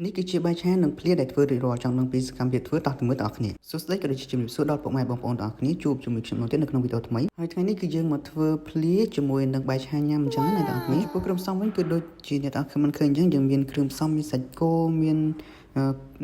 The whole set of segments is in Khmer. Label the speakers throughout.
Speaker 1: នេះគឺជាបាយឆានិងភ្លាដែលធ្វើរួចរាល់ចង់ដឹងពីសកម្មភាពធ្វើតោះទៅមើលបងប្អូនសួស្តីក៏ដូចជាជំរាបសួរដល់ពុកម៉ែបងប្អូនទាំងអស់គ្នាជួបជាមួយខ្ញុំនៅក្នុងវីដេអូថ្មីហើយថ្ងៃនេះគឺយើងមកធ្វើភ្លាជាមួយនឹងបាយឆាញ៉ាំអញ្ចឹងណាបងប្អូនចំពោះគ្រឿងផ្សំវិញគឺដូចជាអ្នកទាំងអស់គ្នាមិនឃើញអញ្ចឹងយើងមានគ្រឿងផ្សំមានសាច់គោមាន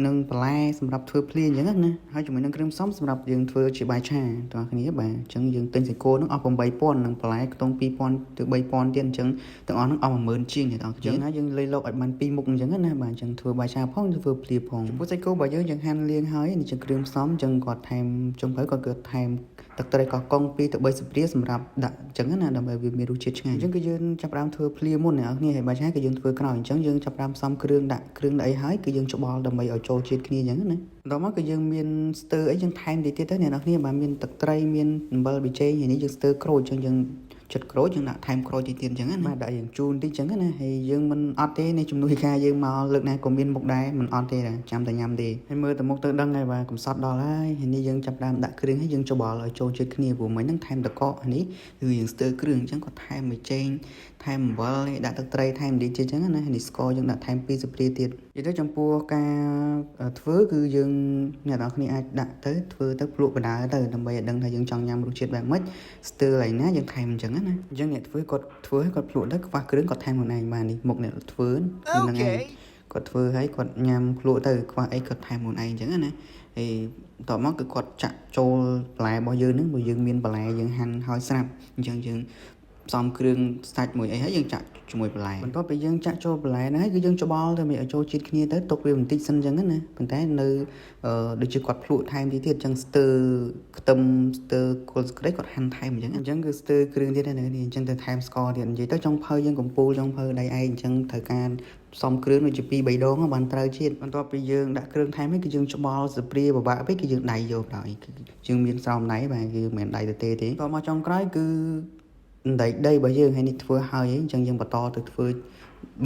Speaker 1: នឹងបន្លែសម្រាប់ធ្វើភ្លាអញ្ចឹងណាហើយជាមួយនឹងគ្រឿងផ្សំសម្រាប់យើងធ្វើជាបាយឆាទាំងអស់គ្នាបាទអញ្ចឹងយើងទិញសាច់គោនឹងអស់8000និងបន្លែខ្ទង់2000ទៅ3000ទៀតអញ្ចឹងទាំងអស់នឹងអស់10000ជាងអ្នកទាំងអស់គ្នាហើយយើងលេខលោកឲ្យបាន2មុខអញ្ចឹងណាបាទអញ្ចឹងធ្វើបាយឆាផងធ្វើភ្លាផងចំពោះសាច់គោរបស់យើងហាន់លាងហើយនេះជាគ្រឿងផ្សំអញ្ចឹងគាត់ថែមចុងក្រោយគាត់គឺថែមទឹកត្រីកោះកុង2ទៅ3ស្លាបព្រាសម្រាប់ដាក់អញ្ចឹងណាដើម្បីវាមានរសជាតិឆ្ងាញ់អញ្ចឹងគឺយើងចាប់ផ្ដើមធ្វើភ្លាមុនអ្នកនរគ្នាហើយបាយឆាគឺយើងធ្វើក្រោយអញ្ចឹងយើងចាប់ផ្ដើមផ្សំគ្រឿងដាក់អីហើយគឺយើងច្បល់ដើម្បីឲ្យចូលជាតិគ្នាអញ្ចឹងណាដល់មកគឺយើងមានស្ទើអីយើងថែមទៀតទៅអ្នកនរគ្នាបាទមានទឹកត្រីមានអំបិលប៊ីចេងហើយនេះយើងស្ទើក្រូចអញ្ចឹងយើងចិត្តក្រូចយើងដាក់ថែមក្រូចទៀតអញ្ចឹងណាបាទដាក់យើងជូនតិចអញ្ចឹងណាហើយយើងមិនអត់ទេនៃជំនួយការយើងមកលើកណាក៏មានមុខដែរមិនអត់ទេចាំតែញ៉ាំទេហើយមើលទៅមុខទៅដឹងហើយបាទកំសត់ដល់ហើយនេះយើងចាប់ដើមដាក់គ្រឿងហើយយើងច្បល់ឲ្យចូលជាតិគ្នាព្រោះមិញហ្នឹងថែមតកកនេះគឺយើងស្ទើគ្រឿងអញ្ចឹងក៏ថែមប៊ីចេងថែមអំបិលនេះដាក់ទឹកត្រីថែមតិចទៀតអញ្ចឹងណានេះស្ករយើងដាក់ថែម2ស្លាបព្រាទៀតនិយាយទៅចំពោះការធ្វើគឺយើងអ្នកនរគ្នាអាចដាក់ទៅធ្វើទៅភ្លក់បដាទៅដើម្បីឲ្យដឹងថាយើងចង់ញ៉ាំរសជាតិបែបម៉េចស្ទើឡើយណាយើងថែមអញ្ចឹងណាអញ្ចឹងអ្នកធ្វើគាត់ធ្វើឲ្យគាត់ភ្លក់ទៅខ្វះគ្រឿងគាត់ថែមខ្លួនឯងបាននេះមុខអ្នកធ្វើហ្នឹងឯងគាត់ធ្វើឲ្យគាត់ញ៉ាំភ្លក់ទៅខ្វះអីគាត់ថែមខ្លួនឯងអញ្ចឹងណាហើយតបមកគឺគាត់ចាក់ចូលបន្លែរបស់យើងហ្នឹងព្រោះយើងមានបន្លែយើងហាន់ហើយស្រាប់អញ្ចឹងយើងផ្សំគ្រឿងសាច់មួយអីហើយយើងចាក់ជាមួយបន្លែបន្ទាប់ពីយើងចាក់ចូលបន្លែហ្នឹងហើយគឺយើងច្បល់ទៅឲ្យចូលជាតិគ្នាទៅទុកវាបន្តិចសិនអញ្ចឹងណាប៉ុន្តែនៅដូចជាគាត់ភ្លក់ថែមទៀតអញ្ចឹងស្ទើខ្ទឹមស្ទើគល់ស្ក្រេគាត់ហាន់ថែមអញ្ចឹងគឺស្ទើគ្រឿងទៀតហ្នឹងអញ្ចឹងទៅថែមស្ករទៀតនិយាយទៅចុងភៅយើងកំពូលចុងភៅដៃឯងអញ្ចឹងត្រូវការផ្សំគ្រឿងដូចជា2 3ដងបានត្រូវជាតិបន្ទាប់ពីយើងដាក់គ្រឿងថែមហើយគឺយើងច្បល់ស្ព្រាបបាក់ពេកគឺយើងដៃយកដល់យើងមានស្រោមដៃបាទគឺមិនមែនដៃទៅទេតមកចុងក្រោយគឺដីរបស់យើងហើយនេះធ្វើហើយអញ្ចឹងយើងបន្តទៅធ្វើ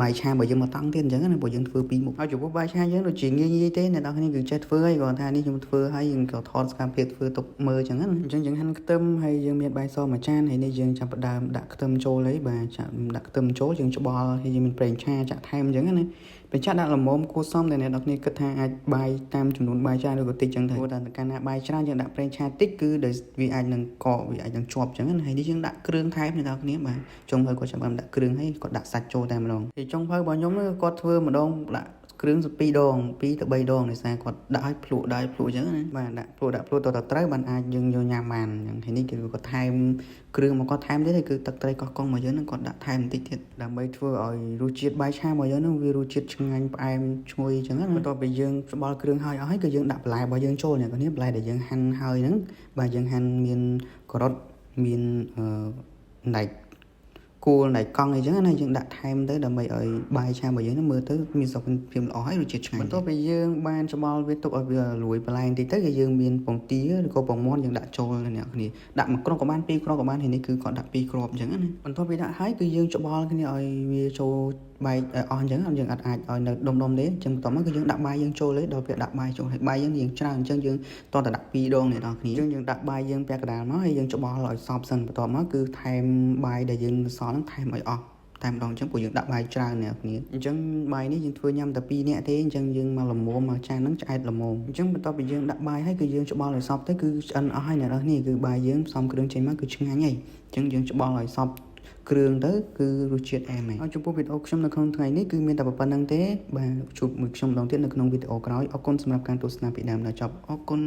Speaker 1: បាយឆារបស់យើងមកតង់ទៀតអញ្ចឹងណាព្រោះយើងធ្វើ2មុខហើយចំពោះបាយឆាយើងដូចជាងាយទេអ្នកនរគ្នាគឺចេះធ្វើហើយគាត់ថានេះខ្ញុំធ្វើហើយយើងក៏ថតសកម្មភាពធ្វើទុកមើលអញ្ចឹងណាអញ្ចឹងយើងហាន់ខ្ទឹមហើយយើងមានបាយសមួយចានហើយនេះយើងចាប់ផ្ដើមដាក់ខ្ទឹមចូលហើយបាទចាក់ដាក់ខ្ទឹមចូលយើងច្បល់ហើយយើងមានប្រេងឆាចាក់ថែមអញ្ចឹងណាបញ្ចាក់ដាក់ល្មមគួរសមតែអ្នកនរគ្នាគិតថាអាចបាយតាមចំនួនបាយច្រើនឬក៏តិចអញ្ចឹងទៅព្រោះតែកាលណាបាយច្រើនយើងដាក់ប្រេងឆាតិចគឺដែលវាអាចនឹងកកវាអាចនឹងជាប់អញ្ចឹងណាហើយនេះយើងដាក់គ្រឿងថែមអ្នកនរគ្នាបាទចុងភៅគាត់ចាប់បានដាក់គ្រឿងហើយគាត់ដាក់សាច់ចូលតែម្ដងហើយចុងភៅរបស់ខ្ញុំគាត់ធ្វើម្ដងដាក់គ្រឿង2ដង2ទៅ3ដងដោយសារគាត់ដាក់ឲ្យភ្លក់អញ្ចឹងណាបាទដាក់ភ្លក់ទៅត្រូវបានអាចយើងយកញ៉ាំបានអញ្ចឹងហើយនេះគឺគាត់ថែមគ្រឿងមកគាត់ថែមទៀតគឺទឹកត្រីកោះកុងរបស់យើងនឹងគាត់ដាក់ថែមបន្តិចទៀតដើម្បីធ្វើឲ្យរសជាតិបាយឆារបស់យើងនឹងវារសជាតិឆ្ងាញ់ផ្អែមឈ្ងុយអញ្ចឹងណាបន្ទាប់ពីយើងច្បល់គ្រឿងហើយអស់ហើយគឺយើងដាក់បន្លែរបស់យើងចូលអ្នកនេះបន្លែដែលយើងហាន់ហើយហ្នឹងបាទយើងហាន់មានការ៉ុតមានណែកគួលណៃកង់អីចឹងណាយើងដាក់ថែមទៅដើម្បីឲ្យបាយឆារបស់យើងនឹងមើលទៅមានសុខភាពល្អហើយរសជាតិឆ្ងាញ់បន្ទាប់ពីយើងបានច្បល់វាទុកឲ្យវាលួយបន្លែបន្តិចទៅគឺយើងមានពងទាឬក៏ពងមាន់យើងដាក់ចូលអ្នកគ្នាដាក់1គ្រាប់ក៏បាន2គ្រាប់ក៏បានហើយនេះគឺគាត់ដាក់2គ្រាប់អញ្ចឹងណាបន្ទាប់ពីដាក់ហើយគឺយើងច្បល់គ្នាឲ្យវាចូលបាយអស់អញ្ចឹងយើងអាចឲ្យនៅដុំទេអញ្ចឹងបន្ទាប់មកគឺយើងដាក់បាយយើងចូលដល់ពេលដាក់បាយចូលហើយបាយយើងច្រើនអញ្ចឹងយើងតតែដាក់2ដងអ្នកនរគ្នាអញ្ចឹងយើងដាក់បាយយើងពាក់កណ្ដាលមកហើយយើងច្បល់ឲ្យសព្វសិនបន្ទាប់មកគឺថែមបាយដែលយើងសល់ហ្នឹងថែមឲ្យអស់តែម្ដងអញ្ចឹងព្រោះយើងដាក់បាយច្រើនអ្នកគ្នាអញ្ចឹងបាយនេះយើងធ្វើញ៉ាំតែ2នាក់ទេអញ្ចឹងយើងមកល្មមមកចានហ្នឹងឆ្អែតល្មមអញ្ចឹងបន្ទាប់ពីយើងដាក់បាយហើយគឺយើងច្បល់ឲ្យសព្វទៅគឺឆ្អិនអស់ហើយអ្នកនរគ្នាគឺបាយយើងផ្សំគ្រឿងចេញមកគឺឆ្ងាញ់ហើយអញ្ចឹងយើងច្បល់ឲ្យសព្វគ្រឿងទៅគឺរសជាតិអែមហើយចំពោះវីដេអូខ្ញុំនៅក្នុងថ្ងៃនេះគឺមានតែប៉ុណ្្នឹងទេបាទជួបមួយខ្ញុំម្ដងទៀតនៅក្នុងវីដេអូក្រោយអរគុណសម្រាប់ការទស្សនាពីដើមដល់ចប់អរគុណ